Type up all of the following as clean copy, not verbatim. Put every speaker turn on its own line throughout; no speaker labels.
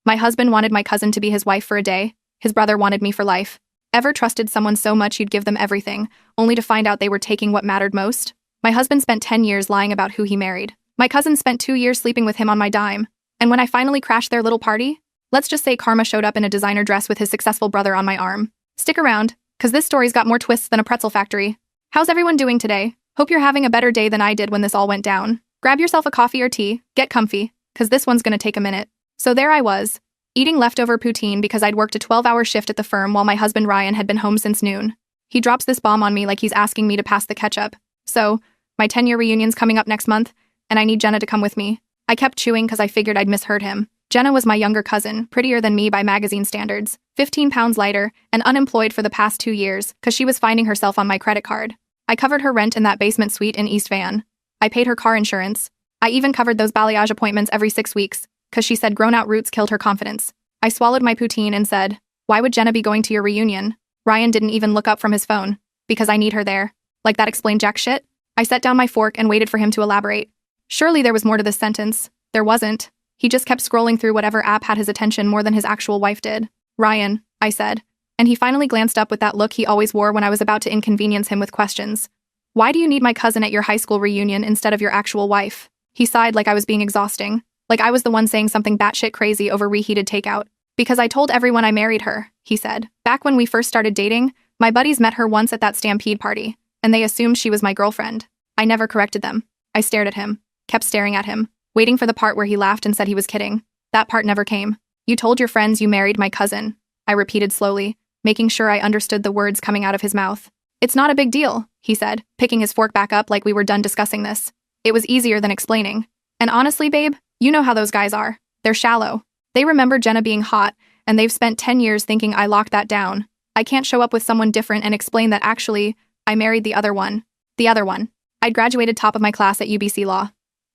My husband wanted my cousin to be his wife for a day. His brother wanted me for life. Ever trusted someone so much you'd give them everything, only to find out they were taking what mattered most? My husband spent 10 years lying about who he married. My cousin spent 2 years sleeping with him on my dime. And when I finally crashed their little party, let's just say karma showed up in a designer dress with his successful brother on my arm. Stick around, cause this story's got more twists than a pretzel factory. How's everyone doing today? Hope you're having a better day than I did when this all went down. Grab yourself a coffee or tea, get comfy, cause this one's gonna take a minute. So there I was, eating leftover poutine because I'd worked a 12-hour shift at the firm while my husband Ryan had been home since noon. He drops this bomb on me like he's asking me to pass the ketchup. So, my 10-year reunion's coming up next month, and I need Jenna to come with me. I kept chewing because I figured I'd misheard him. Jenna was my younger cousin, prettier than me by magazine standards, 15 pounds lighter, and unemployed for the past 2 years because she was finding herself on my credit card. I covered her rent in that basement suite in East Van. I paid her car insurance. I even covered those balayage appointments every 6 weeks because she said grown-out roots killed her confidence. I swallowed my poutine and said, "Why would Jenna be going to your reunion?" Ryan didn't even look up from his phone. "Because I need her there." Like that explained jack shit? I set down my fork and waited for him to elaborate. Surely there was more to this sentence. There wasn't. He just kept scrolling through whatever app had his attention more than his actual wife did. "Ryan," I said, and he finally glanced up with that look he always wore when I was about to inconvenience him with questions. "Why do you need my cousin at your high school reunion instead of your actual wife?" He sighed like I was being exhausting, like I was the one saying something batshit crazy over reheated takeout. "Because I told everyone I married her," he said. "Back when we first started dating, my buddies met her once at that Stampede party, and they assumed she was my girlfriend. I never corrected them. I stared at him, kept staring at him, waiting for the part where he laughed and said he was kidding. That part never came. "You told your friends you married my cousin," I repeated slowly, making sure I understood the words coming out of his mouth. "It's not a big deal," he said, picking his fork back up like we were done discussing this. "It was easier than explaining. And honestly, babe, you know how those guys are. They're shallow. They remember Jenna being hot, and they've spent 10 years thinking I locked that down. I can't show up with someone different and explain that actually, I married the other one. The other one. I'd graduated top of my class at UBC Law.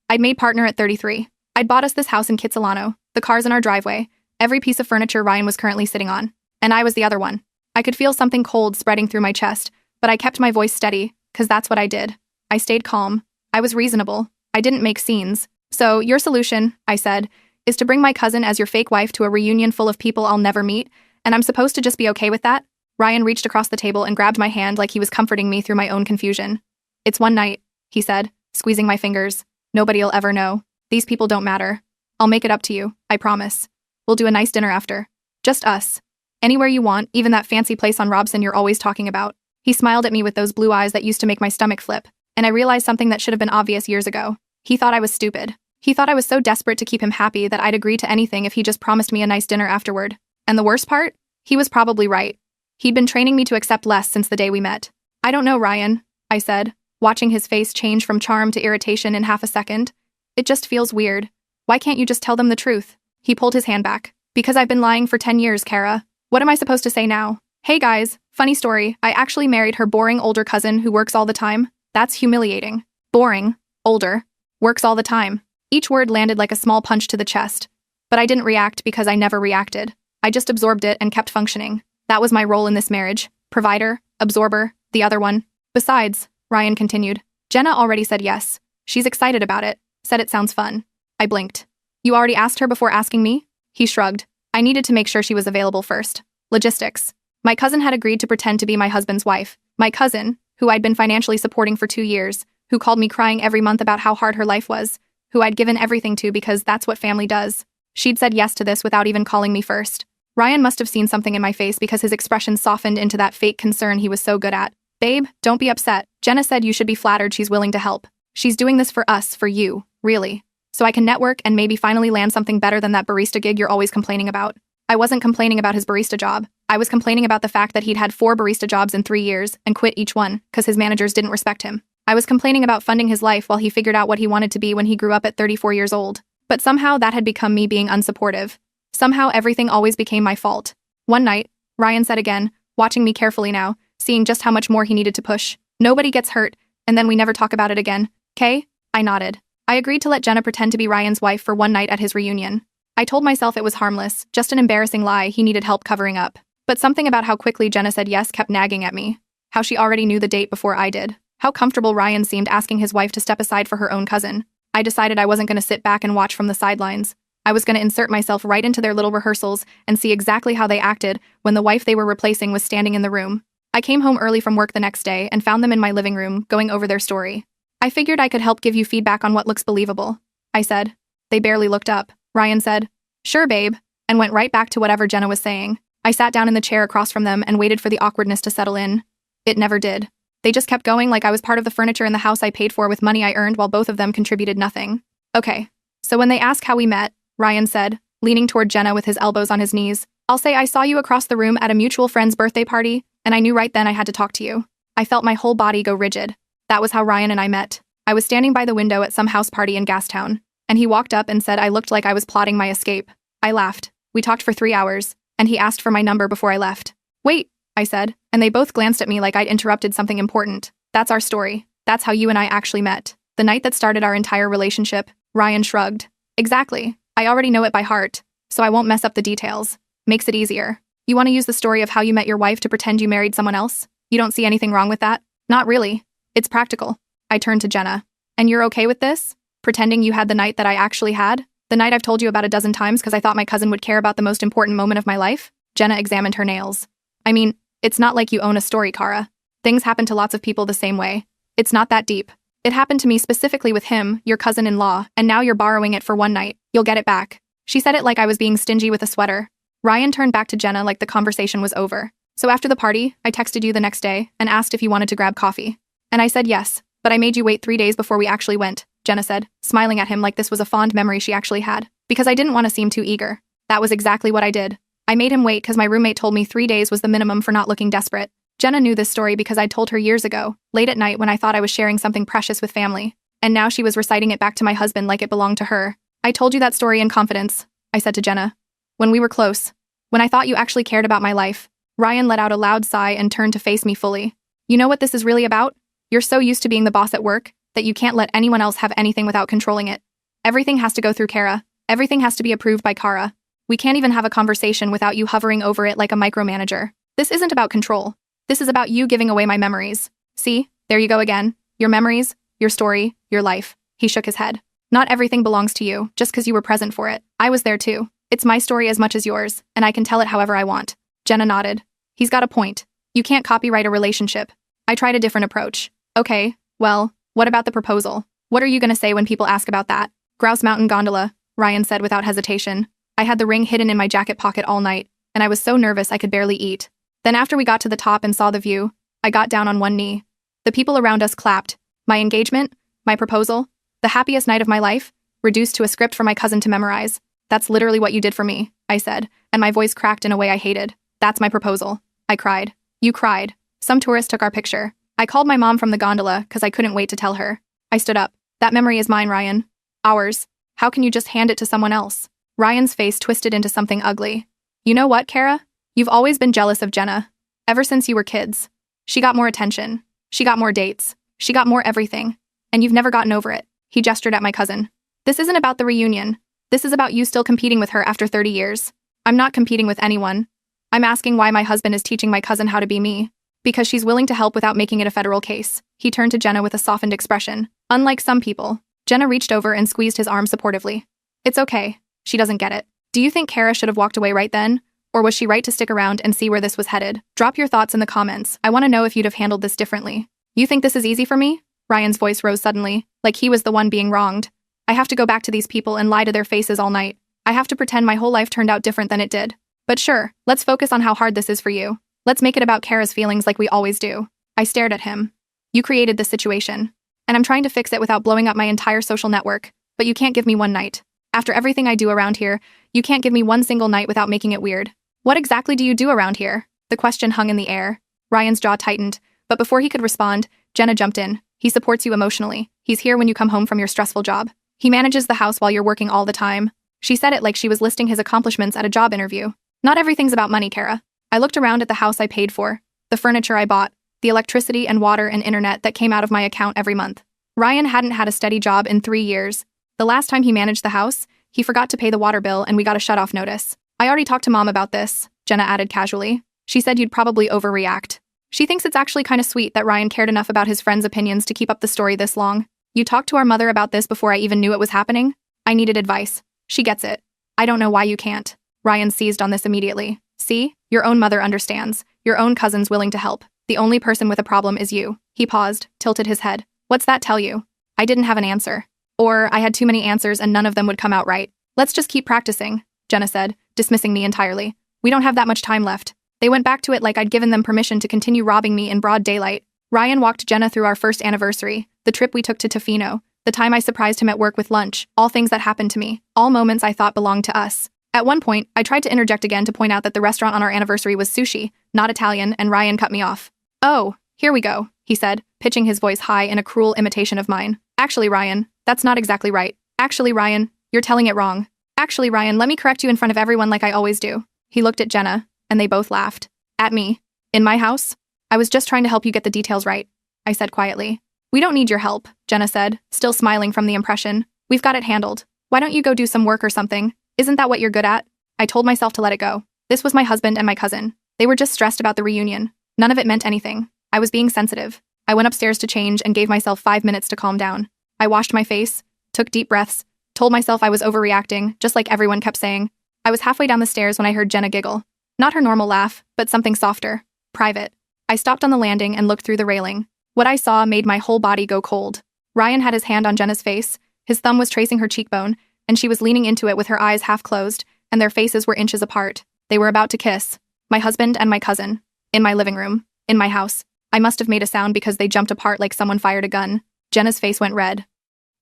I'd made partner at 33. I'd bought us this house in Kitsilano, the cars in our driveway, every piece of furniture Ryan was currently sitting on. And I was the other one. I could feel something cold spreading through my chest, but I kept my voice steady, cause that's what I did. I stayed calm. I was reasonable. I didn't make scenes. So, your solution," I said, "is to bring my cousin as your fake wife to a reunion full of people I'll never meet, and I'm supposed to just be okay with that?" Ryan reached across the table and grabbed my hand like he was comforting me through my own confusion. "It's one night," he said, squeezing my fingers. "Nobody'll ever know. These people don't matter. I'll make it up to you, I promise. We'll do a nice dinner after. Just us. Anywhere you want, even that fancy place on Robson you're always talking about." He smiled at me with those blue eyes that used to make my stomach flip, and I realized something that should have been obvious years ago. He thought I was stupid. He thought I was so desperate to keep him happy that I'd agree to anything if he just promised me a nice dinner afterward. And the worst part? He was probably right. He'd been training me to accept less since the day we met. "I don't know, Ryan," I said, watching his face change from charm to irritation in half a second. "It just feels weird. Why can't you just tell them the truth?" He pulled his hand back. "Because I've been lying for 10 years, Kara. What am I supposed to say now? Hey guys, funny story, I actually married her boring older cousin who works all the time. That's humiliating. Boring, older, works all the time." Each word landed like a small punch to the chest. But I didn't react because I never reacted. I just absorbed it and kept functioning. That was my role in this marriage. Provider, absorber, the other one. "Besides," Ryan continued, "Jenna already said yes. She's excited about it. Said it sounds fun." I blinked. "You already asked her before asking me?" He shrugged. "I needed to make sure she was available first. Logistics. My cousin had agreed to pretend to be my husband's wife. My cousin, who I'd been financially supporting for 2 years, who called me crying every month about how hard her life was, who I'd given everything to because that's what family does. She'd said yes to this without even calling me first. Ryan must have seen something in my face because his expression softened into that fake concern he was so good at. "Babe, don't be upset. Jenna said you should be flattered she's willing to help. She's doing this for us, for you, really. So I can network and maybe finally land something better than that barista gig you're always complaining about." I wasn't complaining about his barista job. I was complaining about the fact that he'd had 4 barista jobs in 3 years and quit each one because his managers didn't respect him. I was complaining about funding his life while he figured out what he wanted to be when he grew up at 34 years old. But somehow that had become me being unsupportive. Somehow everything always became my fault. One night, Ryan said again, watching me carefully now, seeing just how much more he needed to push. "Nobody gets hurt, and then we never talk about it again. 'Kay?" I nodded. I agreed to let Jenna pretend to be Ryan's wife for one night at his reunion. I told myself it was harmless, just an embarrassing lie he needed help covering up. But something about how quickly Jenna said yes kept nagging at me. How she already knew the date before I did. How comfortable Ryan seemed asking his wife to step aside for her own cousin. I decided I wasn't going to sit back and watch from the sidelines. I was going to insert myself right into their little rehearsals and see exactly how they acted when the wife they were replacing was standing in the room. I came home early from work the next day and found them in my living room, going over their story. I figured I could help give you feedback on what looks believable, I said. They barely looked up. Ryan said, "Sure, babe," and went right back to whatever Jenna was saying. I sat down in the chair across from them and waited for the awkwardness to settle in. It never did. They just kept going like I was part of the furniture in the house I paid for with money I earned while both of them contributed nothing. Okay, so when they ask how we met, Ryan said, leaning toward Jenna with his elbows on his knees, "I'll say I saw you across the room at a mutual friend's birthday party, and I knew right then I had to talk to you. I felt my whole body go rigid. That was how Ryan and I met. I was standing by the window at some house party in Gastown, and he walked up and said I looked like I was plotting my escape. I laughed. We talked for 3 hours, and he asked for my number before I left. Wait, I said, and they both glanced at me like I'd interrupted something important. That's our story. That's how you and I actually met. The night that started our entire relationship." Ryan shrugged. "Exactly. I already know it by heart, so I won't mess up the details. Makes it easier. You want to use the story of how you met your wife to pretend you married someone else? You don't see anything wrong with that?" "Not really. It's practical." I turned to Jenna. "And you're okay with this? Pretending you had the night that I actually had? The night I've told you about a dozen times because I thought my cousin would care about the most important moment of my life?" Jenna examined her nails. "I mean, it's not like you own a story, Kara. Things happen to lots of people the same way. It's not that deep. It happened to me specifically with him, your cousin-in-law, and now you're borrowing it for one night. You'll get it back." She said it like I was being stingy with a sweater. Ryan turned back to Jenna like the conversation was over. "So after the party, I texted you the next day and asked if you wanted to grab coffee. And I said yes, but I made you wait 3 days before we actually went," Jenna said, smiling at him like this was a fond memory she actually had. "Because I didn't want to seem too eager. That was exactly what I did. I made him wait because my roommate told me 3 days was the minimum for not looking desperate." Jenna knew this story because I'd told her years ago, late at night when I thought I was sharing something precious with family. And now she was reciting it back to my husband like it belonged to her. "I told you that story in confidence," I said to Jenna. "When we were close. When I thought you actually cared about my life." Ryan let out a loud sigh and turned to face me fully. "You know what this is really about? You're so used to being the boss at work that you can't let anyone else have anything without controlling it. Everything has to go through Kara. Everything has to be approved by Kara. We can't even have a conversation without you hovering over it like a micromanager. This isn't about control. This is about you giving away my memories. See, there you go again. Your memories, your story, your life." He shook his head. "Not everything belongs to you just because you were present for it. I was there too. It's my story as much as yours, and I can tell it however I want." Jenna nodded. "He's got a point. You can't copyright a relationship." I tried a different approach. "Okay, well, what about the proposal? What are you going to say when people ask about that?" "Grouse Mountain Gondola," Ryan said without hesitation. "I had the ring hidden in my jacket pocket all night, and I was so nervous I could barely eat. Then after we got to the top and saw the view, I got down on one knee. The people around us clapped. My engagement, my proposal, the happiest night of my life, reduced to a script for my cousin to memorize. That's literally what you did for me," I said, and my voice cracked in a way I hated. "That's my proposal." I cried. "You cried. Some tourist took our picture. I called my mom from the gondola because I couldn't wait to tell her." I stood up. "That memory is mine, Ryan. Ours. How can you just hand it to someone else?" Ryan's face twisted into something ugly. "You know what, Kara? You've always been jealous of Jenna. Ever since you were kids. She got more attention. She got more dates. She got more everything. And you've never gotten over it." He gestured at my cousin. "This isn't about the reunion. This is about you still competing with her after 30 years. I'm not competing with anyone. I'm asking why my husband is teaching my cousin how to be me. Because she's willing to help without making it a federal case." He turned to Jenna with a softened expression. "Unlike some people." Jenna reached over and squeezed his arm supportively. "It's okay. She doesn't get it. Do you think Kara should have walked away right then? Or was she right to stick around and see where this was headed? Drop your thoughts in the comments. I want to know if you'd have handled this differently." "You think this is easy for me?" Ryan's voice rose suddenly, like he was the one being wronged. "I have to go back to these people and lie to their faces all night. I have to pretend my whole life turned out different than it did. But sure, let's focus on how hard this is for you. Let's make it about Kara's feelings like we always do." I stared at him. "You created this situation. And I'm trying to fix it without blowing up my entire social network. But you can't give me one night. After everything I do around here, you can't give me one single night without making it weird. What exactly do you do around here?" The question hung in the air. Ryan's jaw tightened, but before he could respond, Jenna jumped in. "He supports you emotionally. He's here when you come home from your stressful job. He manages the house while you're working all the time." She said it like she was listing his accomplishments at a job interview. "Not everything's about money, Kara." I looked around at the house I paid for, the furniture I bought, the electricity and water and internet that came out of my account every month. Ryan hadn't had a steady job in 3 years. The last time he managed the house, he forgot to pay the water bill and we got a shut-off notice. "I already talked to Mom about this," Jenna added casually. "She said you'd probably overreact. She thinks it's actually kind of sweet that Ryan cared enough about his friends' opinions to keep up the story this long. You talked to our mother about this before I even knew it was happening? I needed advice. She gets it. I don't know why you can't. Ryan seized on this immediately. See? Your own mother understands. Your own cousin's willing to help. The only person with a problem is you. He paused, tilted his head. What's that tell you? I didn't have an answer. Or I had too many answers and none of them would come out right. Let's just keep practicing, Jenna said, dismissing me entirely. We don't have that much time left. They went back to it like I'd given them permission to continue robbing me in broad daylight. Ryan walked Jenna through our first anniversary, the trip we took to Tofino, the time I surprised him at work with lunch, all things that happened to me, all moments I thought belonged to us. At one point, I tried to interject again to point out that the restaurant on our anniversary was sushi, not Italian, and Ryan cut me off. Oh, here we go, he said, pitching his voice high in a cruel imitation of mine. Actually, Ryan, that's not exactly right. Actually, Ryan, you're telling it wrong. Actually, Ryan, let me correct you in front of everyone like I always do. He looked at Jenna, and they both laughed. At me. In my house? I was just trying to help you get the details right, I said quietly. We don't need your help, Jenna said, still smiling from the impression. We've got it handled. Why don't you go do some work or something? Isn't that what you're good at? I told myself to let it go. This was my husband and my cousin. They were just stressed about the reunion. None of it meant anything. I was being sensitive. I went upstairs to change and gave myself 5 minutes to calm down. I washed my face, took deep breaths, told myself I was overreacting, just like everyone kept saying. I was halfway down the stairs when I heard Jenna giggle. Not her normal laugh, but something softer, private. I stopped on the landing and looked through the railing. What I saw made my whole body go cold. Ryan had his hand on Jenna's face, his thumb was tracing her cheekbone, and she was leaning into it with her eyes half closed, and their faces were inches apart. They were about to kiss. My husband and my cousin. In my living room. In my house. I must have made a sound because they jumped apart like someone fired a gun. Jenna's face went red.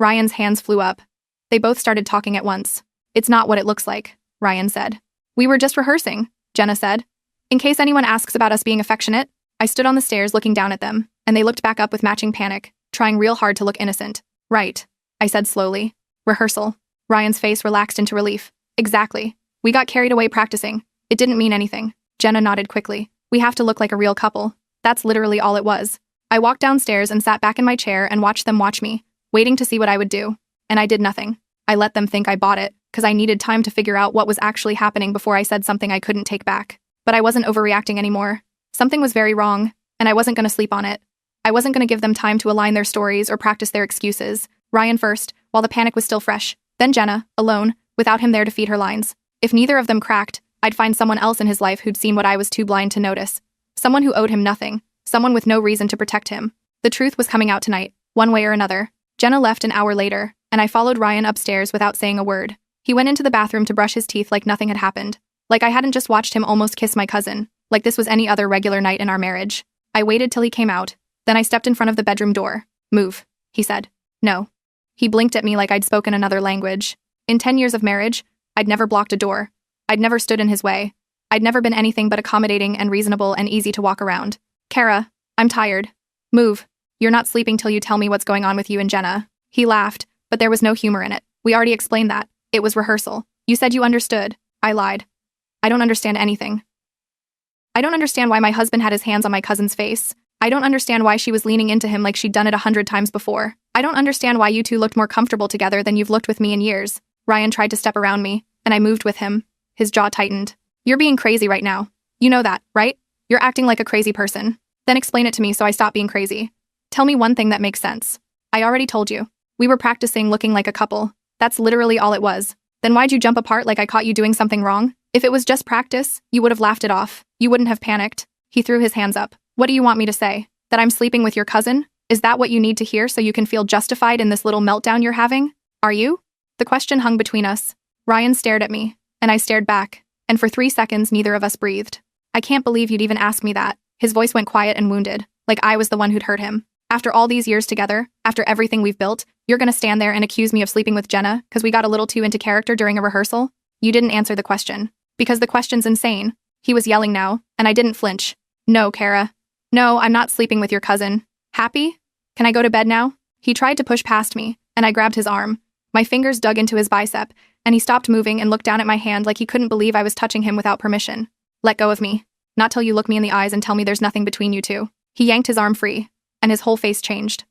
Ryan's hands flew up. They both started talking at once. It's not what it looks like, Ryan said. We were just rehearsing, Jenna said. In case anyone asks about us being affectionate. I stood on the stairs looking down at them, and they looked back up with matching panic, trying real hard to look innocent. Right, I said slowly. Rehearsal. Ryan's face relaxed into relief. Exactly. We got carried away practicing. It didn't mean anything. Jenna nodded quickly. We have to look like a real couple. That's literally all it was. I walked downstairs and sat back in my chair and watched them watch me, waiting to see what I would do. And I did nothing. I let them think I bought it, because I needed time to figure out what was actually happening before I said something I couldn't take back. But I wasn't overreacting anymore. Something was very wrong, and I wasn't going to sleep on it. I wasn't going to give them time to align their stories or practice their excuses. Ryan first, while the panic was still fresh. Then Jenna, alone, without him there to feed her lines. If neither of them cracked, I'd find someone else in his life who'd seen what I was too blind to notice. Someone who owed him nothing. Someone with no reason to protect him. The truth was coming out tonight, one way or another. Jenna left an hour later, and I followed Ryan upstairs without saying a word. He went into the bathroom to brush his teeth like nothing had happened. Like I hadn't just watched him almost kiss my cousin. Like this was any other regular night in our marriage. I waited till he came out. Then I stepped in front of the bedroom door. Move, he said. No. He blinked at me like I'd spoken another language. In 10 years of marriage, I'd never blocked a door. I'd never stood in his way. I'd never been anything but accommodating and reasonable and easy to walk around. Kara, I'm tired. Move. You're not sleeping till you tell me what's going on with you and Jenna. He laughed, but there was no humor in it. We already explained that. It was rehearsal. You said you understood. I lied. I don't understand anything. I don't understand why my husband had his hands on my cousin's face. I don't understand why she was leaning into him like she'd done it 100 times before. I don't understand why you two looked more comfortable together than you've looked with me in years. Ryan tried to step around me, and I moved with him. His jaw tightened. You're being crazy right now. You know that, right? You're acting like a crazy person. Then explain it to me so I stop being crazy. Tell me one thing that makes sense. I already told you. We were practicing looking like a couple. That's literally all it was. Then why'd you jump apart like I caught you doing something wrong? If it was just practice, you would have laughed it off. You wouldn't have panicked. He threw his hands up. What do you want me to say? That I'm sleeping with your cousin? Is that what you need to hear so you can feel justified in this little meltdown you're having? Are you? The question hung between us. Ryan stared at me, and I stared back, and for 3 seconds neither of us breathed. I can't believe you'd even ask me that. His voice went quiet and wounded, like I was the one who'd hurt him. After all these years together, after everything we've built, you're gonna stand there and accuse me of sleeping with Jenna because we got a little too into character during a rehearsal? You didn't answer the question. Because the question's insane. He was yelling now, and I didn't flinch. No, Kara. No, I'm not sleeping with your cousin. Happy? Can I go to bed now? He tried to push past me, and I grabbed his arm. My fingers dug into his bicep, and he stopped moving and looked down at my hand like he couldn't believe I was touching him without permission. Let go of me. Not till you look me in the eyes and tell me there's nothing between you two. He yanked his arm free, and his whole face changed.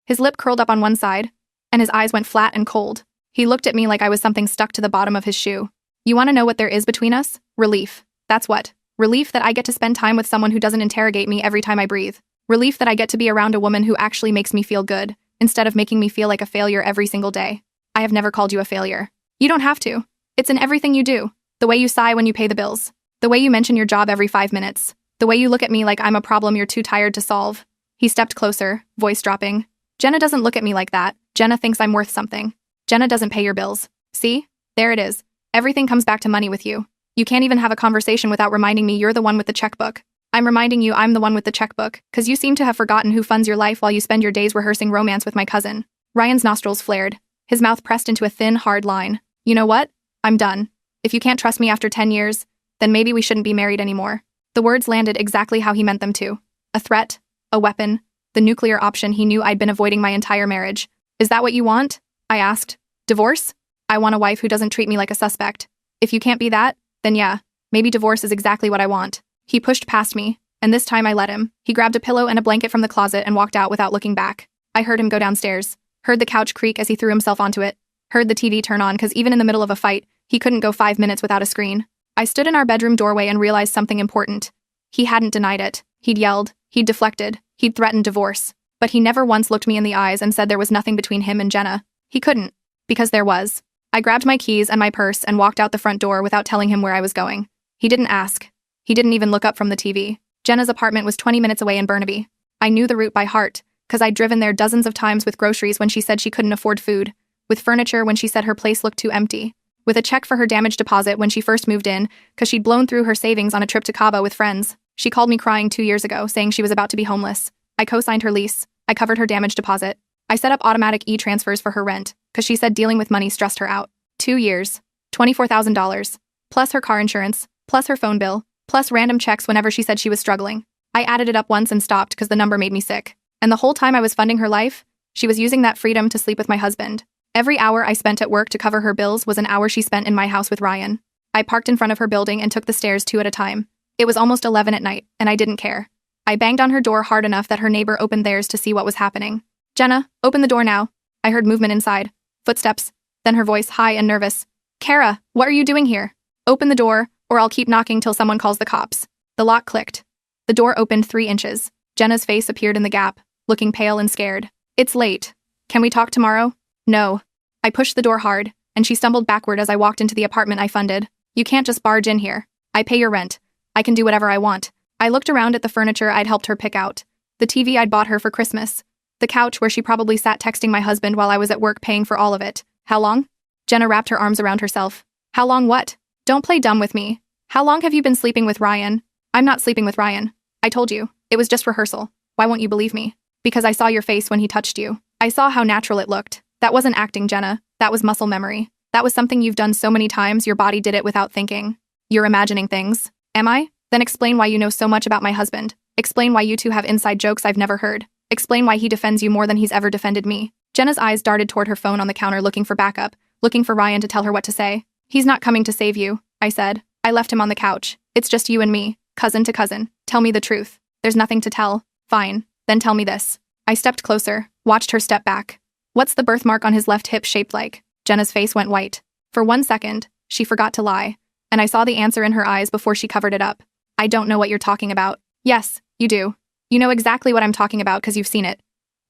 His lip curled up on one side, and his eyes went flat and cold. He looked at me like I was something stuck to the bottom of his shoe. You want to know what there is between us? Relief. That's what. Relief that I get to spend time with someone who doesn't interrogate me every time I breathe. Relief that I get to be around a woman who actually makes me feel good, instead of making me feel like a failure every single day. I have never called you a failure. You don't have to. It's in everything you do. The way you sigh when you pay the bills. The way you mention your job every 5 minutes. The way you look at me like I'm a problem you're too tired to solve. He stepped closer, voice dropping. Jenna doesn't look at me like that. Jenna thinks I'm worth something. Jenna doesn't pay your bills. See? There it is. Everything comes back to money with you. You can't even have a conversation without reminding me you're the one with the checkbook. I'm reminding you I'm the one with the checkbook, because you seem to have forgotten who funds your life while you spend your days rehearsing romance with my cousin. Ryan's nostrils flared. His mouth pressed into a thin, hard line. You know what? I'm done. If you can't trust me after 10 years, then maybe we shouldn't be married anymore. The words landed exactly how he meant them to. A threat, a weapon, the nuclear option he knew I'd been avoiding my entire marriage. Is that what you want? I asked. Divorce? I want a wife who doesn't treat me like a suspect. If you can't be that, then yeah, maybe divorce is exactly what I want. He pushed past me, and this time I let him. He grabbed a pillow and a blanket from the closet and walked out without looking back. I heard him go downstairs, heard the couch creak as he threw himself onto it, heard the TV turn on because even in the middle of a fight, he couldn't go 5 minutes without a screen. I stood in our bedroom doorway and realized something important. He hadn't denied it. He'd yelled, he'd deflected, he'd threatened divorce. But he never once looked me in the eyes and said there was nothing between him and Jenna. He couldn't. Because there was. I grabbed my keys and my purse and walked out the front door without telling him where I was going. He didn't ask. He didn't even look up from the TV. Jenna's apartment was 20 minutes away in Burnaby. I knew the route by heart, because I'd driven there dozens of times with groceries when she said she couldn't afford food, with furniture when she said her place looked too empty, with a check for her damage deposit when she first moved in, because she'd blown through her savings on a trip to Cabo with friends. She called me crying 2 years ago, saying she was about to be homeless. I co-signed her lease. I covered her damage deposit. I set up automatic e-transfers for her rent, because she said dealing with money stressed her out. 2 years. $24,000. Plus her car insurance, plus her phone bill, plus random checks whenever she said she was struggling. I added it up once and stopped because the number made me sick. And the whole time I was funding her life, she was using that freedom to sleep with my husband. Every hour I spent at work to cover her bills was an hour she spent in my house with Ryan. I parked in front of her building and took the stairs 2 at a time. It was almost 11 at night, and I didn't care. I banged on her door hard enough that her neighbor opened theirs to see what was happening. Jenna, open the door now. I heard movement inside. Footsteps. Then her voice, high and nervous. Kara, what are you doing here? Open the door, or I'll keep knocking till someone calls the cops. The lock clicked. The door opened 3 inches. Jenna's face appeared in the gap, looking pale and scared. It's late. Can we talk tomorrow? No. I pushed the door hard, and she stumbled backward as I walked into the apartment I funded. You can't just barge in here. I pay your rent. I can do whatever I want. I looked around at the furniture I'd helped her pick out. The TV I'd bought her for Christmas. The couch where she probably sat texting my husband while I was at work paying for all of it. How long? Jenna wrapped her arms around herself. How long what? Don't play dumb with me. How long have you been sleeping with Ryan? I'm not sleeping with Ryan. I told you. It was just rehearsal. Why won't you believe me? Because I saw your face when he touched you. I saw how natural it looked. That wasn't acting, Jenna. That was muscle memory. That was something you've done so many times your body did it without thinking. You're imagining things. Am I? Then explain why you know so much about my husband. Explain why you two have inside jokes I've never heard. Explain why he defends you more than he's ever defended me. Jenna's eyes darted toward her phone on the counter looking for backup, looking for Ryan to tell her what to say. He's not coming to save you, I said. I left him on the couch. It's just you and me, cousin to cousin. Tell me the truth. There's nothing to tell. Fine. Then tell me this. I stepped closer, watched her step back. What's the birthmark on his left hip shaped like? Jenna's face went white. For 1 second, she forgot to lie, and I saw the answer in her eyes before she covered it up. I don't know what you're talking about. Yes, you do. You know exactly what I'm talking about because you've seen it.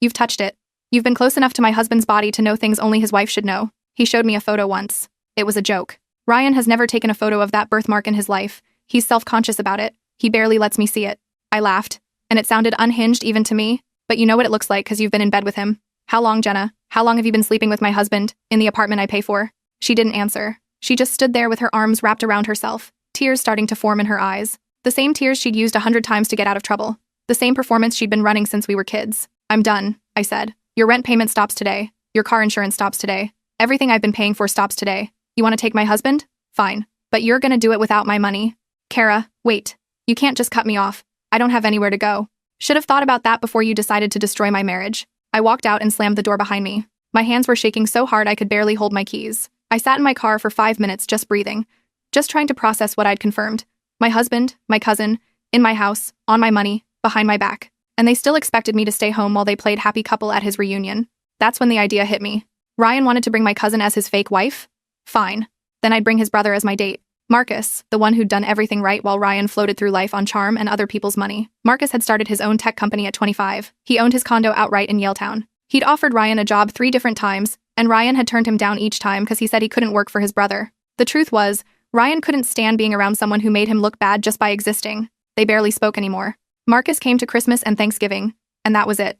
You've touched it. You've been close enough to my husband's body to know things only his wife should know. He showed me a photo once. It was a joke. Ryan has never taken a photo of that birthmark in his life. He's self-conscious about it. He barely lets me see it. I laughed, and it sounded unhinged even to me, but you know what it looks like because you've been in bed with him. How long, Jenna? How long have you been sleeping with my husband, in the apartment I pay for? She didn't answer. She just stood there with her arms wrapped around herself, tears starting to form in her eyes. The same tears she'd used 100 times to get out of trouble. The same performance she'd been running since we were kids. I'm done, I said. Your rent payment stops today. Your car insurance stops today. Everything I've been paying for stops today. You want to take my husband? Fine. But you're gonna do it without my money. Kara, wait. You can't just cut me off. I don't have anywhere to go. Should have thought about that before you decided to destroy my marriage. I walked out and slammed the door behind me. My hands were shaking so hard I could barely hold my keys. I sat in my car for 5 minutes just breathing, just trying to process what I'd confirmed. My husband, my cousin, in my house, on my money, behind my back. And they still expected me to stay home while they played happy couple at his reunion. That's when the idea hit me. Ryan wanted to bring my cousin as his fake wife? Fine. Then I'd bring his brother as my date. Marcus, the one who'd done everything right while Ryan floated through life on charm and other people's money. Marcus had started his own tech company at 25. He owned his condo outright in Yaletown. He'd offered Ryan a job 3 different times, and Ryan had turned him down each time because he said he couldn't work for his brother. The truth was, Ryan couldn't stand being around someone who made him look bad just by existing. They barely spoke anymore. Marcus came to Christmas and Thanksgiving, and that was it.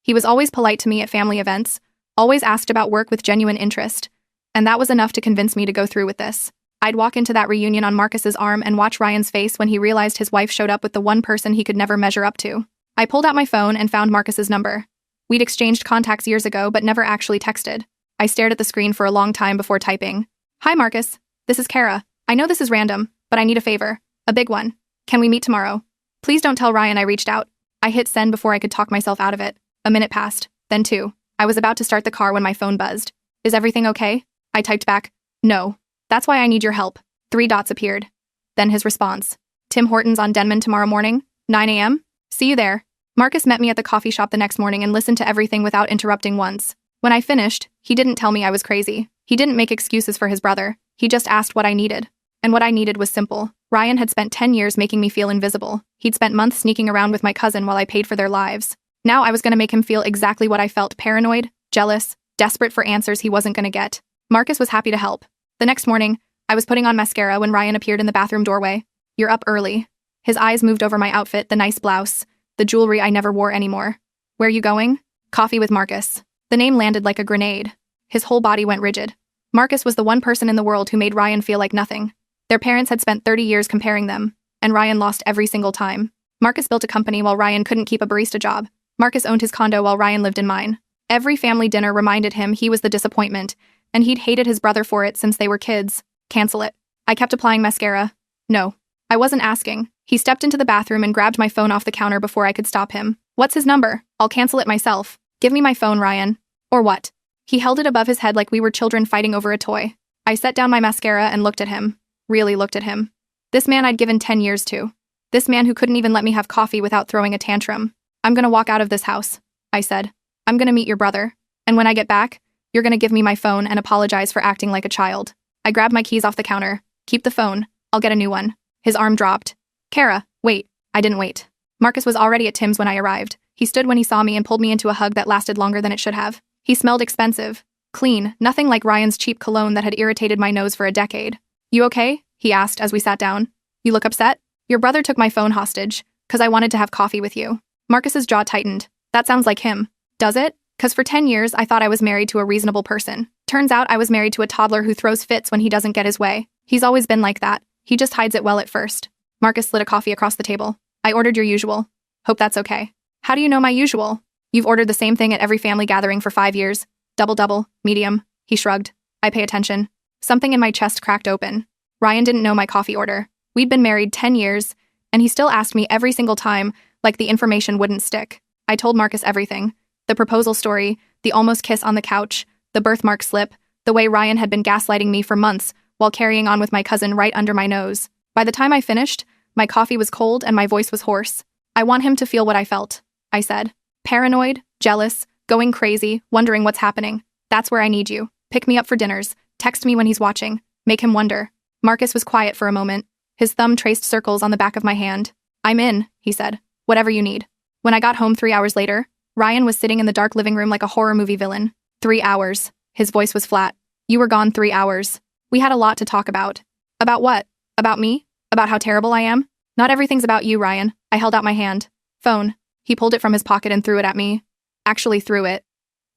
He was always polite to me at family events, always asked about work with genuine interest, and that was enough to convince me to go through with this. I'd walk into that reunion on Marcus's arm and watch Ryan's face when he realized his wife showed up with the one person he could never measure up to. I pulled out my phone and found Marcus's number. We'd exchanged contacts years ago but never actually texted. I stared at the screen for a long time before typing. "Hi Marcus, this is Kara. I know this is random, but I need a favor. A big one. Can we meet tomorrow? Please don't tell Ryan I reached out." I hit send before I could talk myself out of it. A minute passed, then 2. I was about to start the car when my phone buzzed. "Is everything okay?" I typed back, "No. That's why I need your help." 3 dots appeared. Then his response. "Tim Hortons on Denman tomorrow morning, 9 a.m. See you there." Marcus met me at the coffee shop the next morning and listened to everything without interrupting once. When I finished, he didn't tell me I was crazy. He didn't make excuses for his brother. He just asked what I needed. And what I needed was simple. Ryan had spent 10 years making me feel invisible. He'd spent months sneaking around with my cousin while I paid for their lives. Now I was going to make him feel exactly what I felt: paranoid, jealous, desperate for answers he wasn't going to get. Marcus was happy to help. The next morning, I was putting on mascara when Ryan appeared in the bathroom doorway. "You're up early." His eyes moved over my outfit, the nice blouse, the jewelry I never wore anymore. "Where you going?" "Coffee with Marcus." The name landed like a grenade. His whole body went rigid. Marcus was the one person in the world who made Ryan feel like nothing. Their parents had spent 30 years comparing them, and Ryan lost every single time. Marcus built a company while Ryan couldn't keep a barista job. Marcus owned his condo while Ryan lived in mine. Every family dinner reminded him he was the disappointment, and he'd hated his brother for it since they were kids. Cancel it. I kept applying mascara. No. I wasn't asking. He stepped into the bathroom and grabbed my phone off the counter before I could stop him. "What's his number? I'll cancel it myself. Give me my phone, Ryan." "Or what?" He held it above his head like we were children fighting over a toy. I set down my mascara and looked at him. Really looked at him. This man I'd given 10 years to. This man who couldn't even let me have coffee without throwing a tantrum. "I'm gonna walk out of this house," I said. "I'm gonna meet your brother. And when I get back, you're gonna give me my phone and apologize for acting like a child." I grabbed my keys off the counter. "Keep the phone. I'll get a new one." His arm dropped. "Kara, wait." I didn't wait. Marcus was already at Tim's when I arrived. He stood when he saw me and pulled me into a hug that lasted longer than it should have. He smelled expensive. Clean, nothing like Ryan's cheap cologne that had irritated my nose for a decade. "You okay?" he asked as we sat down. "You look upset?" "Your brother took my phone hostage, 'cause I wanted to have coffee with you." Marcus's jaw tightened. "That sounds like him." "Does it? 'Cause for 10 years I thought I was married to a reasonable person. Turns out I was married to a toddler who throws fits when he doesn't get his way. He's always been like that. He just hides it well at first." Marcus slid a coffee across the table. "I ordered your usual. Hope that's okay." "How do you know my usual?" "You've ordered the same thing at every family gathering for 5 years. Double, medium." He shrugged. "I pay attention." Something in my chest cracked open. Ryan didn't know my coffee order. We'd been married 10 years, and he still asked me every single time, like the information wouldn't stick. I told Marcus everything. The proposal story, the almost kiss on the couch, the birthmark slip, the way Ryan had been gaslighting me for months while carrying on with my cousin right under my nose. By the time I finished, my coffee was cold and my voice was hoarse. "I want him to feel what I felt," I said. "Paranoid, jealous, going crazy, wondering what's happening. That's where I need you. Pick me up for dinners, text me when he's watching, make him wonder." Marcus was quiet for a moment. His thumb traced circles on the back of my hand. "I'm in," he said. "Whatever you need." When I got home 3 hours later, Ryan was sitting in the dark living room like a horror movie villain. 3 hours. His voice was flat. "You were gone 3 hours. We had a lot to talk about." "About what? About me? About how terrible I am?" "Not everything's about you, Ryan." I held out my hand. "Phone." He pulled it from his pocket and threw it at me. Actually threw it.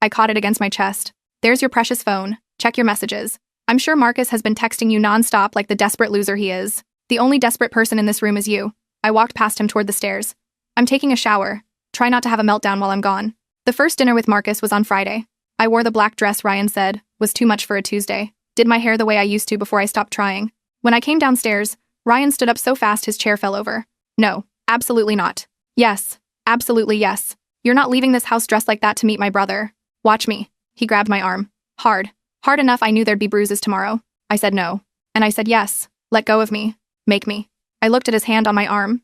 I caught it against my chest. "There's your precious phone. Check your messages. I'm sure Marcus has been texting you nonstop like the desperate loser he is. The only desperate person in this room is you." I walked past him toward the stairs. "I'm taking a shower. Try not to have a meltdown while I'm gone." The first dinner with Marcus was on Friday. I wore the black dress Ryan said was too much for a Tuesday. Did my hair the way I used to before I stopped trying. When I came downstairs, Ryan stood up so fast his chair fell over. "No, absolutely not." "Yes, absolutely yes. You're not leaving this house dressed like that to meet my brother. Watch me." He grabbed my arm. Hard. Hard enough I knew there'd be bruises tomorrow. I said no. And I said yes. "Let go of me. Make me." I looked at his hand on my arm,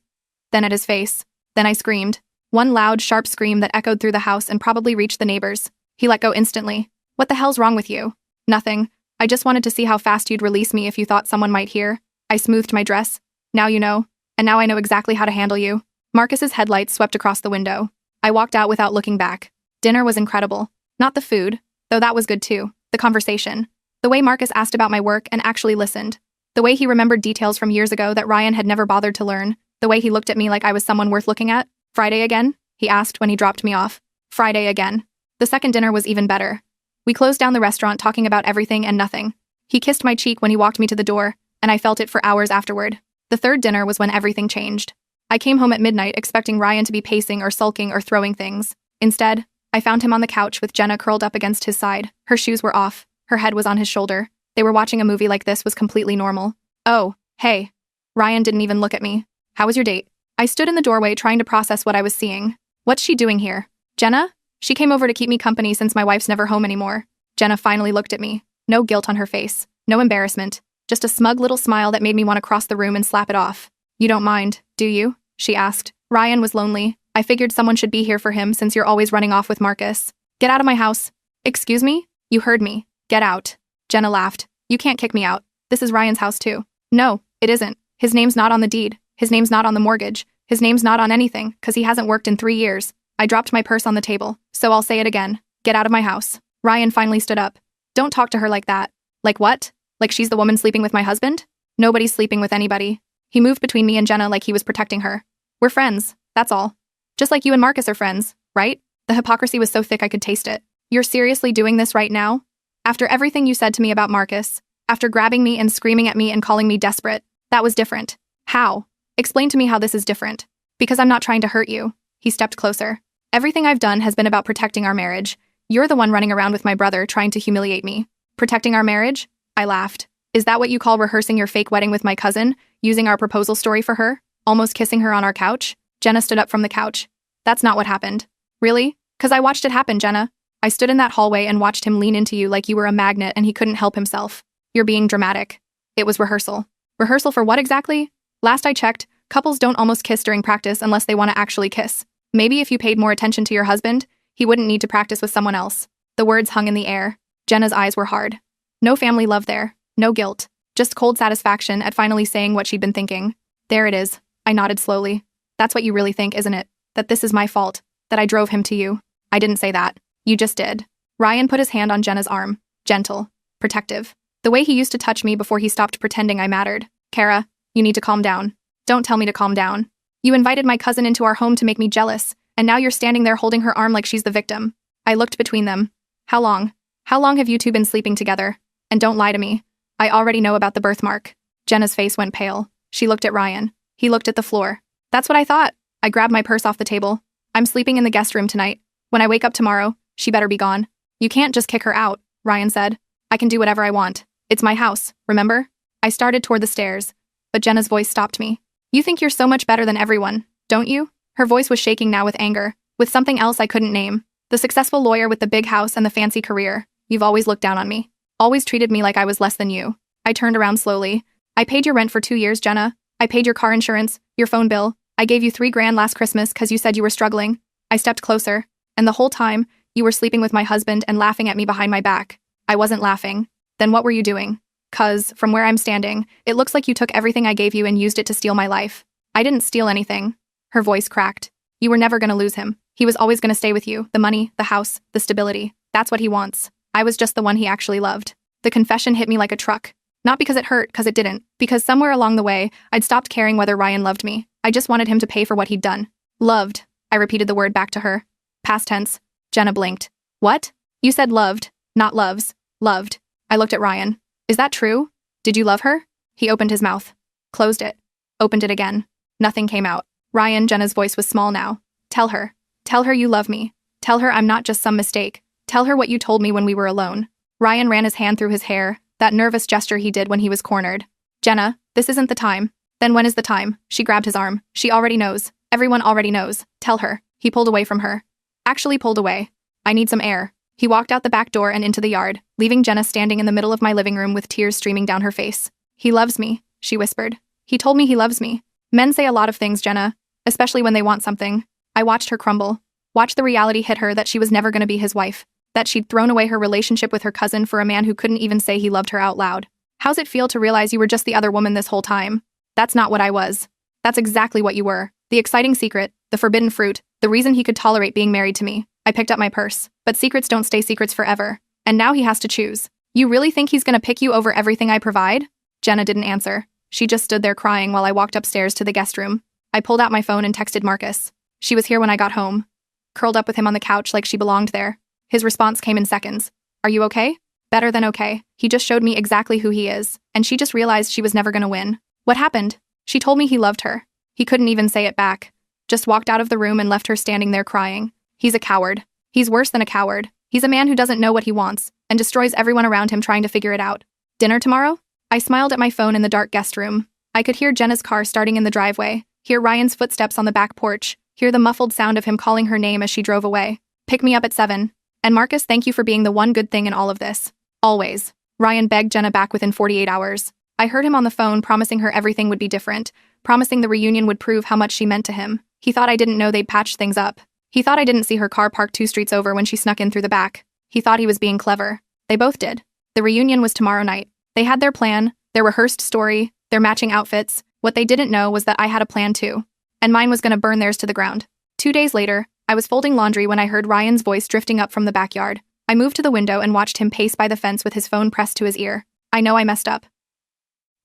then at his face. Then I screamed. One loud, sharp scream that echoed through the house and probably reached the neighbors. He let go instantly. "What the hell's wrong with you?" "Nothing. I just wanted to see how fast you'd release me if you thought someone might hear." I smoothed my dress. "Now you know. And now I know exactly how to handle you." Marcus's headlights swept across the window. I walked out without looking back. Dinner was incredible. Not the food, though that was good too. The conversation. The way Marcus asked about my work and actually listened. The way he remembered details from years ago that Ryan had never bothered to learn. The way he looked at me like I was someone worth looking at. Friday again? He asked when he dropped me off. Friday again. The second dinner was even better. We closed down the restaurant talking about everything and nothing. He kissed my cheek when he walked me to the door, and I felt it for hours afterward. The third dinner was when everything changed. I came home at midnight expecting Ryan to be pacing or sulking or throwing things. Instead, I found him on the couch with Jenna curled up against his side. Her shoes were off. Her head was on his shoulder. They were watching a movie like this was completely normal. Oh, hey. Ryan didn't even look at me. How was your date? I stood in the doorway trying to process what I was seeing. What's she doing here? Jenna? She came over to keep me company since my wife's never home anymore. Jenna finally looked at me. No guilt on her face. No embarrassment. Just a smug little smile that made me want to cross the room and slap it off. You don't mind, do you? She asked. Ryan was lonely. I figured someone should be here for him since you're always running off with Marcus. Get out of my house. Excuse me? You heard me. Get out. Jenna laughed. You can't kick me out. This is Ryan's house too. No, it isn't. His name's not on the deed. His name's not on the mortgage. His name's not on anything, 'cause he hasn't worked in 3 years. I dropped my purse on the table, so I'll say it again. Get out of my house. Ryan finally stood up. Don't talk to her like that. Like what? Like she's the woman sleeping with my husband? Nobody's sleeping with anybody. He moved between me and Jenna like he was protecting her. We're friends, that's all. Just like you and Marcus are friends, right? The hypocrisy was so thick I could taste it. You're seriously doing this right now? After everything you said to me about Marcus, after grabbing me and screaming at me and calling me desperate, that was different. How? Explain to me how this is different. Because I'm not trying to hurt you. He stepped closer. Everything I've done has been about protecting our marriage. You're the one running around with my brother trying to humiliate me. Protecting our marriage? I laughed. Is that what you call rehearsing your fake wedding with my cousin, using our proposal story for her, almost kissing her on our couch? Jenna stood up from the couch. That's not what happened. Really? 'Cause I watched it happen, Jenna. I stood in that hallway and watched him lean into you like you were a magnet and he couldn't help himself. You're being dramatic. It was rehearsal. Rehearsal for what exactly? Last I checked, couples don't almost kiss during practice unless they want to actually kiss. Maybe if you paid more attention to your husband, he wouldn't need to practice with someone else. The words hung in the air. Jenna's eyes were hard. No family love there. No guilt. Just cold satisfaction at finally saying what she'd been thinking. There it is. I nodded slowly. That's what you really think, isn't it? That this is my fault. That I drove him to you. I didn't say that. You just did. Ryan put his hand on Jenna's arm. Gentle. Protective. The way he used to touch me before he stopped pretending I mattered. Kara, you need to calm down. Don't tell me to calm down. You invited my cousin into our home to make me jealous, and now you're standing there holding her arm like she's the victim. I looked between them. How long? How long have you two been sleeping together? And don't lie to me. I already know about the birthmark. Jenna's face went pale. She looked at Ryan. He looked at the floor. That's what I thought. I grabbed my purse off the table. I'm sleeping in the guest room tonight. When I wake up tomorrow, she better be gone. You can't just kick her out, Ryan said. I can do whatever I want. It's my house, remember? I started toward the stairs, but Jenna's voice stopped me. You think you're so much better than everyone, don't you? Her voice was shaking now with anger, with something else I couldn't name. The successful lawyer with the big house and the fancy career. You've always looked down on me. Always treated me like I was less than you. I turned around slowly. I paid your rent for 2 years, Jenna. I paid your car insurance, your phone bill. I gave you $3,000 last Christmas because you said you were struggling. I stepped closer, and the whole time, you were sleeping with my husband and laughing at me behind my back. I wasn't laughing. Then what were you doing? 'Cause, from where I'm standing, it looks like you took everything I gave you and used it to steal my life. I didn't steal anything. Her voice cracked. You were never gonna lose him. He was always gonna stay with you. The money, the house, the stability. That's what he wants. I was just the one he actually loved. The confession hit me like a truck. Not because it hurt, 'cause it didn't. Because somewhere along the way, I'd stopped caring whether Ryan loved me. I just wanted him to pay for what he'd done. Loved. I repeated the word back to her. Past tense. Jenna blinked. What? You said loved, not loves. Loved. I looked at Ryan. Is that true? Did you love her? He opened his mouth. Closed it. Opened it again. Nothing came out. Ryan, Jenna's voice was small now. Tell her. Tell her you love me. Tell her I'm not just some mistake. Tell her what you told me when we were alone. Ryan ran his hand through his hair, that nervous gesture he did when he was cornered. Jenna, this isn't the time. Then when is the time? She grabbed his arm. She already knows. Everyone already knows. Tell her. He pulled away from her. Actually pulled away. I need some air. He walked out the back door and into the yard, leaving Jenna standing in the middle of my living room with tears streaming down her face. He loves me, she whispered. He told me he loves me. Men say a lot of things, Jenna, especially when they want something. I watched her crumble. Watched the reality hit her that she was never going to be his wife. That she'd thrown away her relationship with her cousin for a man who couldn't even say he loved her out loud. How's it feel to realize you were just the other woman this whole time? That's not what I was. That's exactly what you were. The exciting secret, the forbidden fruit, the reason he could tolerate being married to me. I picked up my purse. But secrets don't stay secrets forever. And now he has to choose. You really think he's gonna pick you over everything I provide? Jenna didn't answer. She just stood there crying while I walked upstairs to the guest room. I pulled out my phone and texted Marcus. She was here when I got home, curled up with him on the couch like she belonged there. His response came in seconds. Are you okay? Better than okay. He just showed me exactly who he is, and she just realized she was never gonna win. What happened? She told me he loved her. He couldn't even say it back. Just walked out of the room and left her standing there crying. He's a coward. He's worse than a coward. He's a man who doesn't know what he wants, and destroys everyone around him trying to figure it out. Dinner tomorrow? I smiled at my phone in the dark guest room. I could hear Jenna's car starting in the driveway, hear Ryan's footsteps on the back porch, hear the muffled sound of him calling her name as she drove away. Pick me up at 7. And Marcus, thank you for being the one good thing in all of this. Always. Ryan begged Jenna back within 48 hours. I heard him on the phone promising her everything would be different, promising the reunion would prove how much she meant to him. He thought I didn't know they'd patched things up. He thought I didn't see her car parked 2 streets over when she snuck in through the back. He thought he was being clever. They both did. The reunion was tomorrow night. They had their plan, their rehearsed story, their matching outfits. What they didn't know was that I had a plan too. And mine was gonna burn theirs to the ground. 2 days later, I was folding laundry when I heard Ryan's voice drifting up from the backyard. I moved to the window and watched him pace by the fence with his phone pressed to his ear. I know I messed up.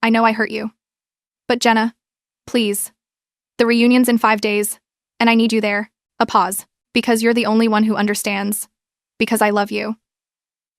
I know I hurt you. But Jenna, please. The reunion's in 5 days, and I need you there. A pause. Because you're the only one who understands. Because I love you.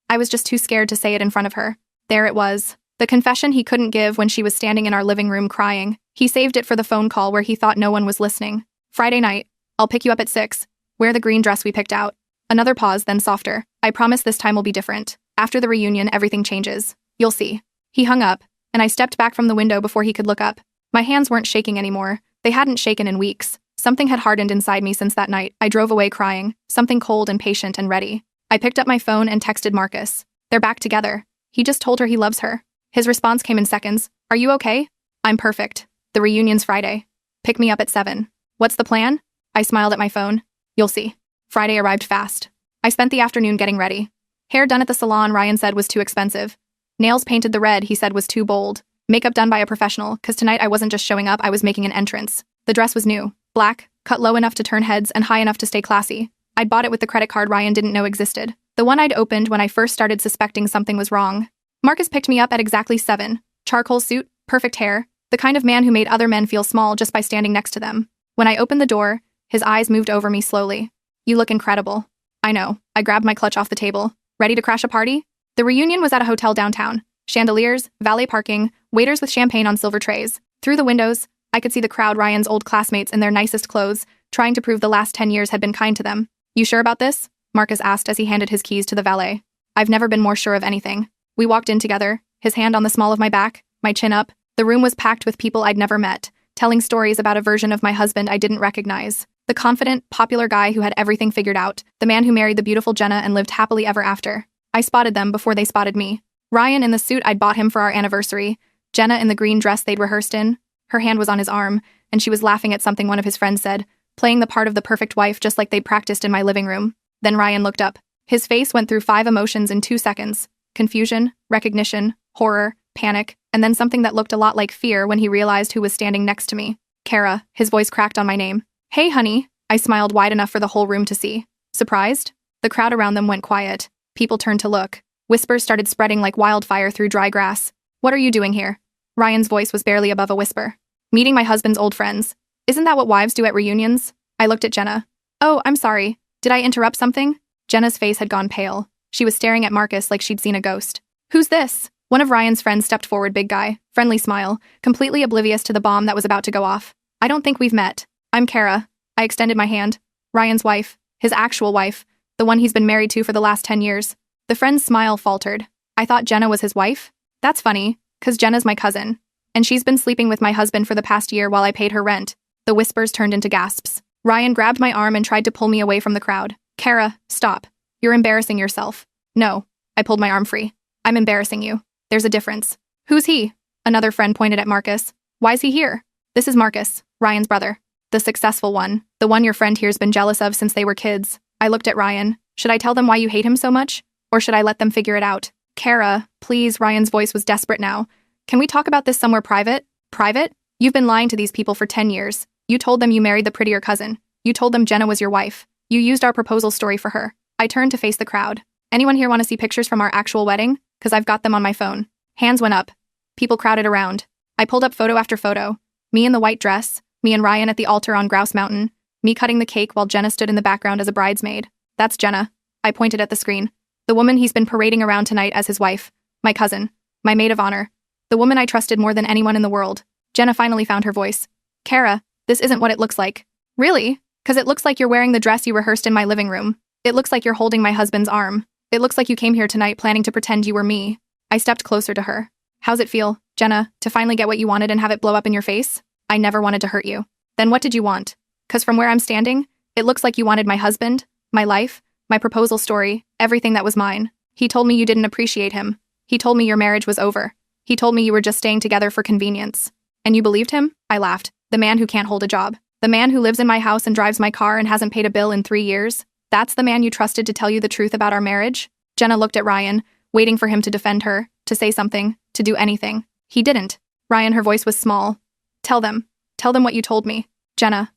I was just too scared to say it in front of her. There it was. The confession he couldn't give when she was standing in our living room crying. He saved it for the phone call where he thought no one was listening. Friday night. I'll pick you up at 6. Wear the green dress we picked out. Another pause, then softer. I promise this time will be different. After the reunion, everything changes. You'll see. He hung up, and I stepped back from the window before he could look up. My hands weren't shaking anymore. They hadn't shaken in weeks. Something had hardened inside me since that night. I drove away crying, something cold and patient and ready. I picked up my phone and texted Marcus. They're back together. He just told her he loves her. His response came in seconds. Are you okay? I'm perfect. The reunion's Friday. Pick me up at 7. What's the plan? I smiled at my phone. You'll see. Friday arrived fast. I spent the afternoon getting ready. Hair done at the salon, Ryan said was too expensive. Nails painted the red, he said was too bold. Makeup done by a professional, cause tonight I wasn't just showing up, I was making an entrance. The dress was new. Black, cut low enough to turn heads and high enough to stay classy. I'd bought it with the credit card Ryan didn't know existed. The one I'd opened when I first started suspecting something was wrong. Marcus picked me up at exactly 7. Charcoal suit, perfect hair, the kind of man who made other men feel small just by standing next to them. When I opened the door, his eyes moved over me slowly. You look incredible. I know. I grabbed my clutch off the table. Ready to crash a party? The reunion was at a hotel downtown. Chandeliers, valet parking, waiters with champagne on silver trays. Through the windows, I could see the crowd, Ryan's old classmates in their nicest clothes, trying to prove the last 10 years had been kind to them. You sure about this? Marcus asked as he handed his keys to the valet. I've never been more sure of anything. We walked in together, his hand on the small of my back, my chin up. The room was packed with people I'd never met, telling stories about a version of my husband I didn't recognize. The confident, popular guy who had everything figured out, the man who married the beautiful Jenna and lived happily ever after. I spotted them before they spotted me. Ryan in the suit I'd bought him for our anniversary, Jenna in the green dress they'd rehearsed in. Her hand was on his arm, and she was laughing at something one of his friends said, playing the part of the perfect wife just like they'd practiced in my living room. Then Ryan looked up. His face went through 5 emotions in 2 seconds. Confusion, recognition, horror, panic, and then something that looked a lot like fear when he realized who was standing next to me. Kara, his voice cracked on my name. Hey, honey. I smiled wide enough for the whole room to see. Surprised? The crowd around them went quiet. People turned to look. Whispers started spreading like wildfire through dry grass. What are you doing here? Ryan's voice was barely above a whisper. Meeting my husband's old friends. Isn't that what wives do at reunions? I looked at Jenna. Oh, I'm sorry. Did I interrupt something? Jenna's face had gone pale. She was staring at Marcus like she'd seen a ghost. Who's this? One of Ryan's friends stepped forward, big guy, friendly smile, completely oblivious to the bomb that was about to go off. I don't think we've met. I'm Kara. I extended my hand. Ryan's wife. His actual wife. The one he's been married to for the last 10 years. The friend's smile faltered. I thought Jenna was his wife? That's funny, 'cause Jenna's my cousin. And she's been sleeping with my husband for the past year while I paid her rent. The whispers turned into gasps. Ryan grabbed my arm and tried to pull me away from the crowd. Kara, stop. You're embarrassing yourself. No. I pulled my arm free. I'm embarrassing you. There's a difference. Who's he? Another friend pointed at Marcus. Why's he here? This is Marcus, Ryan's brother. The successful one. The one your friend here's been jealous of since they were kids. I looked at Ryan. Should I tell them why you hate him so much? Or should I let them figure it out? Kara, please, Ryan's voice was desperate now. Can we talk about this somewhere private? Private? You've been lying to these people for 10 years. You told them you married the prettier cousin. You told them Jenna was your wife. You used our proposal story for her. I turned to face the crowd. Anyone here want to see pictures from our actual wedding? 'cause I've got them on my phone. Hands went up. People crowded around. I pulled up photo after photo. Me in the white dress, me and Ryan at the altar on Grouse Mountain, me cutting the cake while Jenna stood in the background as a bridesmaid. That's Jenna. I pointed at the screen. The woman he's been parading around tonight as his wife. My cousin. My maid of honor. The woman I trusted more than anyone in the world. Jenna finally found her voice. Kara, this isn't what it looks like. Really? 'Cause it looks like you're wearing the dress you rehearsed in my living room. It looks like you're holding my husband's arm. It looks like you came here tonight planning to pretend you were me. I stepped closer to her. How's it feel, Jenna, to finally get what you wanted and have it blow up in your face? I never wanted to hurt you. Then what did you want? 'Cause from where I'm standing, it looks like you wanted my husband, my life, my proposal story, everything that was mine. He told me you didn't appreciate him. He told me your marriage was over. He told me you were just staying together for convenience. And you believed him? I laughed. The man who can't hold a job. The man who lives in my house and drives my car and hasn't paid a bill in 3 years? That's the man you trusted to tell you the truth about our marriage? Jenna looked at Ryan, waiting for him to defend her, to say something, to do anything. He didn't. Ryan, her voice was small. Tell them what you told me. Jenna,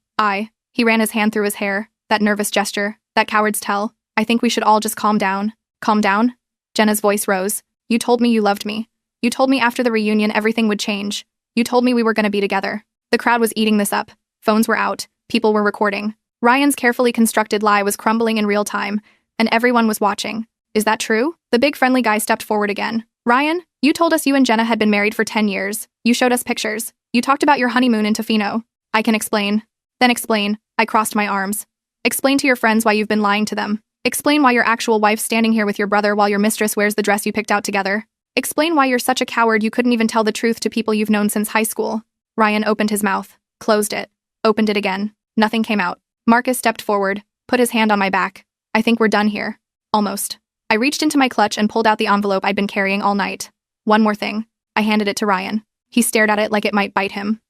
he ran his hand through his hair, that nervous gesture, that coward's tell. I think we should all just calm down. Calm down? Jenna's voice rose. You told me you loved me. You told me after the reunion everything would change. You told me we were gonna be together. The crowd was eating this up. Phones were out. People were recording. Ryan's carefully constructed lie was crumbling in real time, and everyone was watching. Is that true? The big friendly guy stepped forward again. Ryan, you told us you and Jenna had been married for 10 years. You showed us pictures. You talked about your honeymoon in Tofino. I can explain. Then explain. I crossed my arms. Explain to your friends why you've been lying to them. Explain why your actual wife's standing here with your brother while your mistress wears the dress you picked out together. Explain why you're such a coward you couldn't even tell the truth to people you've known since high school. Ryan opened his mouth, closed it, opened it again. Nothing came out. Marcus stepped forward, put his hand on my back. I think we're done here. Almost. I reached into my clutch and pulled out the envelope I'd been carrying all night. One more thing. I handed it to Ryan. He stared at it like it might bite him.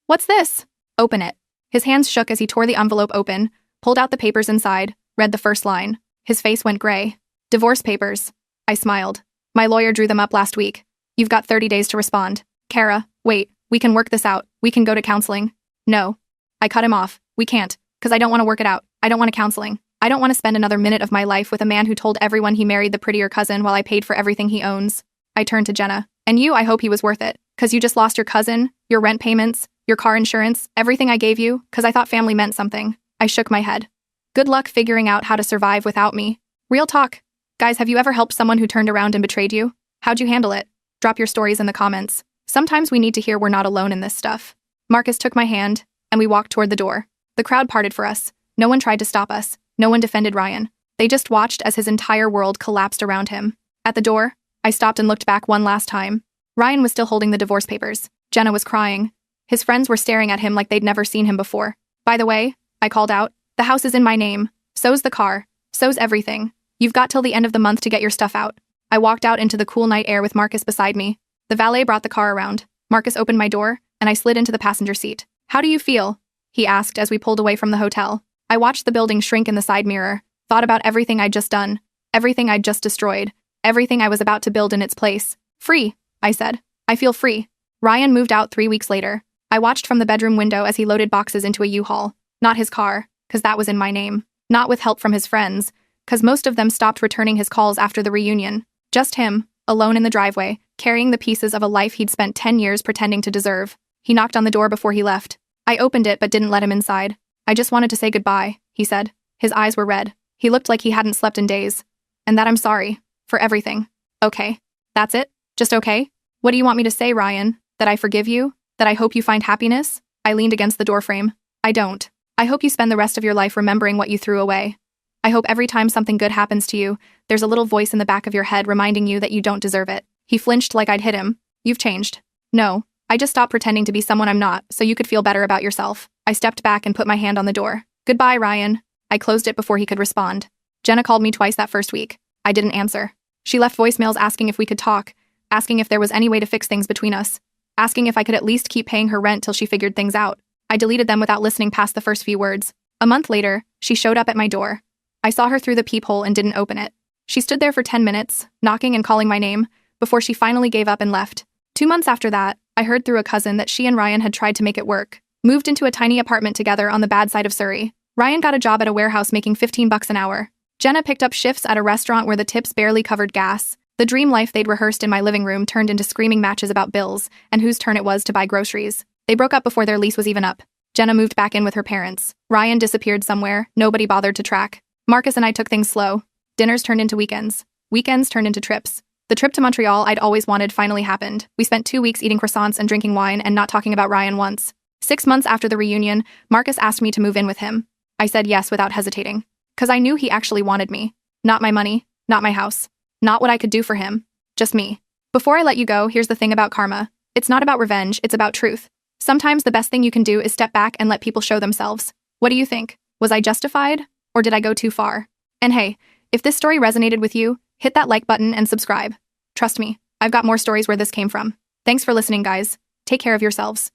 What's this? Open it. His hands shook as he tore the envelope open, pulled out the papers inside, read the first line. His face went gray. Divorce papers. I smiled. My lawyer drew them up last week. You've got 30 days to respond. Kara, wait, we can work this out. We can go to counseling. No. I cut him off. We can't, 'cause I don't want to work it out. I don't want to counseling. I don't want to spend another minute of my life with a man who told everyone he married the prettier cousin while I paid for everything he owns. I turned to Jenna. And you, I hope he was worth it, 'cause you just lost your cousin, your rent payments, your car insurance, everything I gave you, 'cause I thought family meant something. I shook my head. Good luck figuring out how to survive without me. Real talk. Guys, have you ever helped someone who turned around and betrayed you? How'd you handle it? Drop your stories in the comments. Sometimes we need to hear we're not alone in this stuff. Marcus took my hand, and we walked toward the door. The crowd parted for us. No one tried to stop us. No one defended Ryan. They just watched as his entire world collapsed around him. At the door, I stopped and looked back one last time. Ryan was still holding the divorce papers. Jenna was crying. His friends were staring at him like they'd never seen him before. By the way, I called out, the house is in my name. So's the car. So's everything. You've got till the end of the month to get your stuff out. I walked out into the cool night air with Marcus beside me. The valet brought the car around. Marcus opened my door, and I slid into the passenger seat. How do you feel? He asked as we pulled away from the hotel. I watched the building shrink in the side mirror, thought about everything I'd just done, everything I'd just destroyed, everything I was about to build in its place. Free, I said. I feel free. Ryan moved out 3 weeks later. I watched from the bedroom window as he loaded boxes into a U-Haul. Not his car, 'cause that was in my name. Not with help from his friends, 'cause most of them stopped returning his calls after the reunion. Just him, alone in the driveway, carrying the pieces of a life he'd spent 10 years pretending to deserve. He knocked on the door before he left. I opened it but didn't let him inside. I just wanted to say goodbye, he said. His eyes were red. He looked like he hadn't slept in days. And that I'm sorry. For everything. Okay. That's it? Just okay? What do you want me to say, Ryan? That I forgive you? That I hope you find happiness? I leaned against the doorframe. I don't. I hope you spend the rest of your life remembering what you threw away. I hope every time something good happens to you, there's a little voice in the back of your head reminding you that you don't deserve it. He flinched like I'd hit him. You've changed. No. I just stopped pretending to be someone I'm not, so you could feel better about yourself. I stepped back and put my hand on the door. Goodbye, Ryan. I closed it before he could respond. Jenna called me twice that first week. I didn't answer. She left voicemails asking if we could talk, asking if there was any way to fix things between us, asking if I could at least keep paying her rent till she figured things out. I deleted them without listening past the first few words. A month later, she showed up at my door. I saw her through the peephole and didn't open it. She stood there for 10 minutes, knocking and calling my name, before she finally gave up and left. 2 months after that, I heard through a cousin that she and Ryan had tried to make it work. Moved into a tiny apartment together on the bad side of Surrey. Ryan got a job at a warehouse making $15 an hour. Jenna picked up shifts at a restaurant where the tips barely covered gas. The dream life they'd rehearsed in my living room turned into screaming matches about bills and whose turn it was to buy groceries. They broke up before their lease was even up. Jenna moved back in with her parents. Ryan disappeared somewhere, nobody bothered to track. Marcus and I took things slow. Dinners turned into weekends. Weekends turned into trips. The trip to Montreal I'd always wanted finally happened. We spent 2 weeks eating croissants and drinking wine and not talking about Ryan once. 6 months after the reunion, Marcus asked me to move in with him. I said yes without hesitating. 'Cause I knew he actually wanted me. Not my money, not my house, not what I could do for him. Just me. Before I let you go, here's the thing about karma. It's not about revenge, it's about truth. Sometimes the best thing you can do is step back and let people show themselves. What do you think? Was I justified? Or did I go too far? And hey, if this story resonated with you, hit that like button and subscribe. Trust me, I've got more stories where this came from. Thanks for listening, guys. Take care of yourselves.